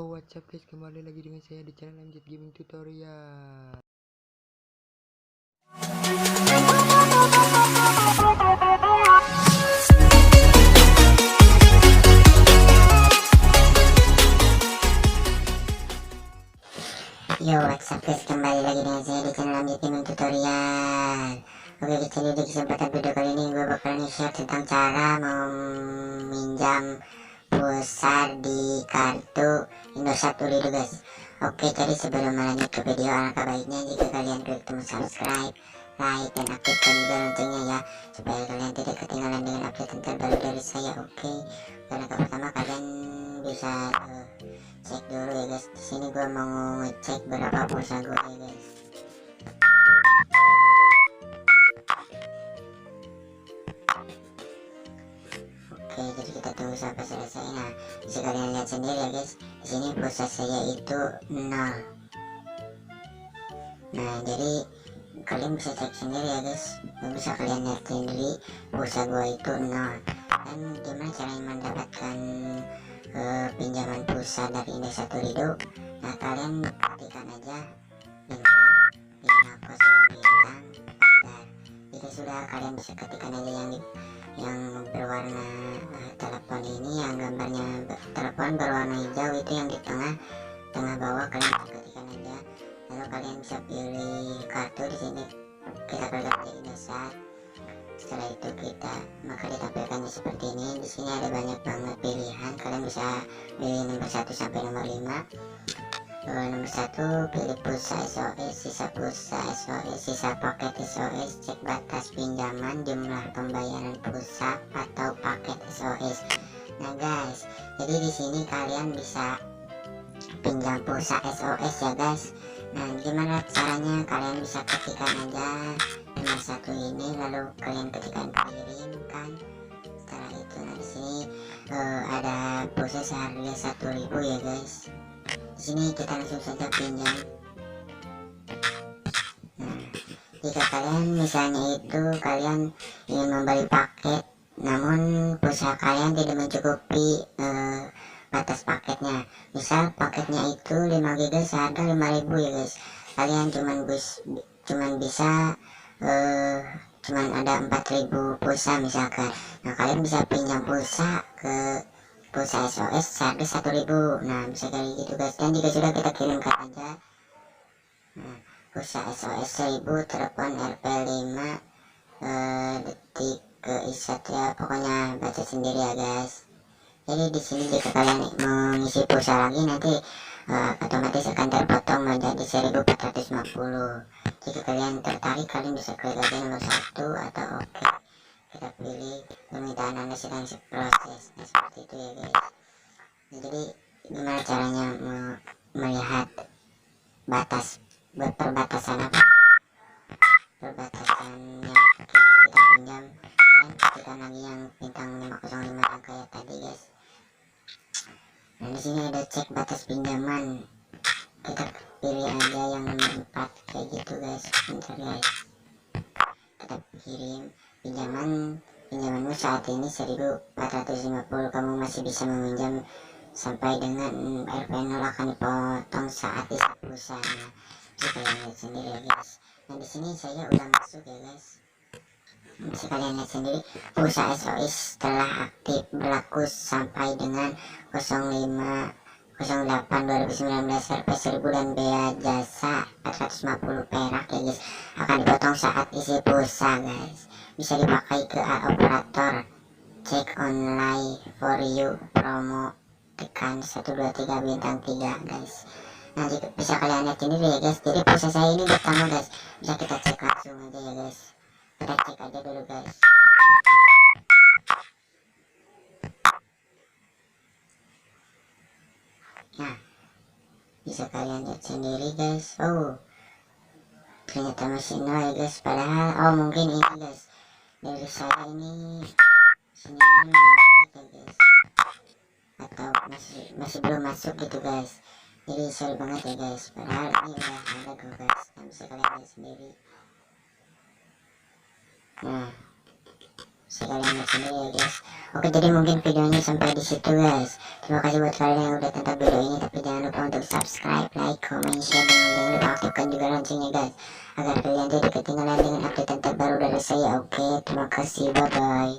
Yo, what's up guys, kembali lagi dengan saya di channel Lanjut Gaming Tutorial. Yo, what's up guys, kembali lagi dengan saya di channel Lanjut Gaming Tutorial. Oke guys, jadi di kesempatan video kali ini gue bakal share tentang cara meminjam pulsa di kartu Indosat Ooredoo guys. Oke, jadi sebelum lanjut ke video, alangkah baiknya jika kalian klik tombol subscribe, like, dan aktifkan juga loncengnya ya, supaya kalian tidak ketinggalan dengan update terbaru dari saya. Oke, langkah pertama kalian bisa cek dulu ya guys. Di sini gue mau ngecek berapa pulsa gue ya guys. Oke, jadi kita tunggu sampai selesai. Nah, bisa kalian lihat sendiri ya guys. Di sini pulsa saya itu 0. Nah, jadi kalian bisa cek sendiri ya guys. Bisa kalian lihat sendiri pulsa gue itu 0. Dan gimana cara mendapatkan pinjaman pulsa dari Indosat Ooredoo? Nah, kalian ketikkan aja bintang 50 bintang pagar. Jika sudah, kalian bisa ketikkan aja yang berwarna telepon ini, yang gambarnya telepon berwarna hijau itu, yang di tengah bawah. Kalian bisa ketikkan aja, lalu kalian bisa pilih kartu. Di sini kita pilih kartu Indosat. Setelah itu maka ditampilkannya seperti ini. Di sini ada banyak banget pilihan. Kalian bisa pilih nomor 1 sampai nomor 5. Nomor 1 pilih pulsa SOS, sisa pulsa SOS, sisa paket SOS, cek batas pinjaman, jumlah pembayaran pulsa atau paket SOS. Nah guys, jadi di sini kalian bisa pinjam pulsa SOS ya guys. Nah, gimana caranya? Kalian bisa ketikkan aja nomor 1 ini, lalu kalian ketikkan kirimkan. Setelah itu, nah di sini ada pulsa seharga 1.000 ya guys. Di sini kita langsung saja pinjam. Nah, jika kalian misalnya itu kalian ingin membeli paket, namun pulsa kalian tidak mencukupi batas paketnya, misal paketnya itu 5 GB seharga 5.000 ya guys. Kalian cuman bisa cuman ada 4.000 pulsa misalkan. Nah, kalian bisa pinjam pulsa ke pulsa SOS seharga 1.000. Nah, bisa kayak gitu guys. Dan jika sudah, kita kirimkan aja. Nah, pulsa SOS 1.000, telepon RP5 detik ke isat ya, pokoknya baca sendiri ya guys. Jadi di sini jika kalian mengisi pulsa lagi, nanti otomatis akan terpotong menjadi 1.450. Jika kalian tertarik, kalian bisa klik aja nomor 1 atau oke. Kita pilih permintaan Anda sedang proses. Nah, seperti itu ya guys. Jadi gimana caranya melihat perbatasan yang kita pinjam? Kalian ketikkan lagi yang bintang 505 yang kayak tadi guys. Nah, di sini ada cek batas pinjaman. Kita pilih aja yang nomor 4 kayak gitu guys. Bentar guys. Kita kirim pinjamanmu saat ini 1.450. Kamu masih bisa meminjam sampai dengan RP0 akan dipotong saat isi pulsa. Nah, bisa kalian lihat sendiri ya guys. Nah, di sini saya udah masuk ya guys. Bisa kalian lihat sendiri, pulsa SOS telah aktif berlaku sampai dengan 05/08/2019 RP 1000 dan bea jasa 450 perak ya guys, akan dipotong saat isi pulsa guys. Bisa dipakai ke operator, cek online for you, promo, tekan 123 bintang 3 guys. Nanti bisa kalian lihat sendiri ya guys. Jadi pulsa saya ini pertama guys, bisa kita cek langsung aja ya guys. Kita cek aja dulu guys. Nah, bisa kalian lihat sendiri guys. Oh, ternyata masih 0 ya guys. Padahal mungkin ini guys, dari saya ini sini ya guys, atau masih belum masuk gitu guys. Jadi sorry banget ya guys. Padahal ini udah ada kok guys. Nah, bisa kalian lihat sendiri. Nah, bisa kalian lihat sendiri ya guys. Oke, jadi mungkin videonya sampai di situ guys. Terima kasih buat kalian yang udah tonton video ini, tapi jangan lupa untuk subscribe, like, comment, share, dan jangan lupa aktifkan juga loncengnya guys, agar kalian tidak ketinggalan dengan update terbaru dari saya. Oke, terima kasih, bye bye.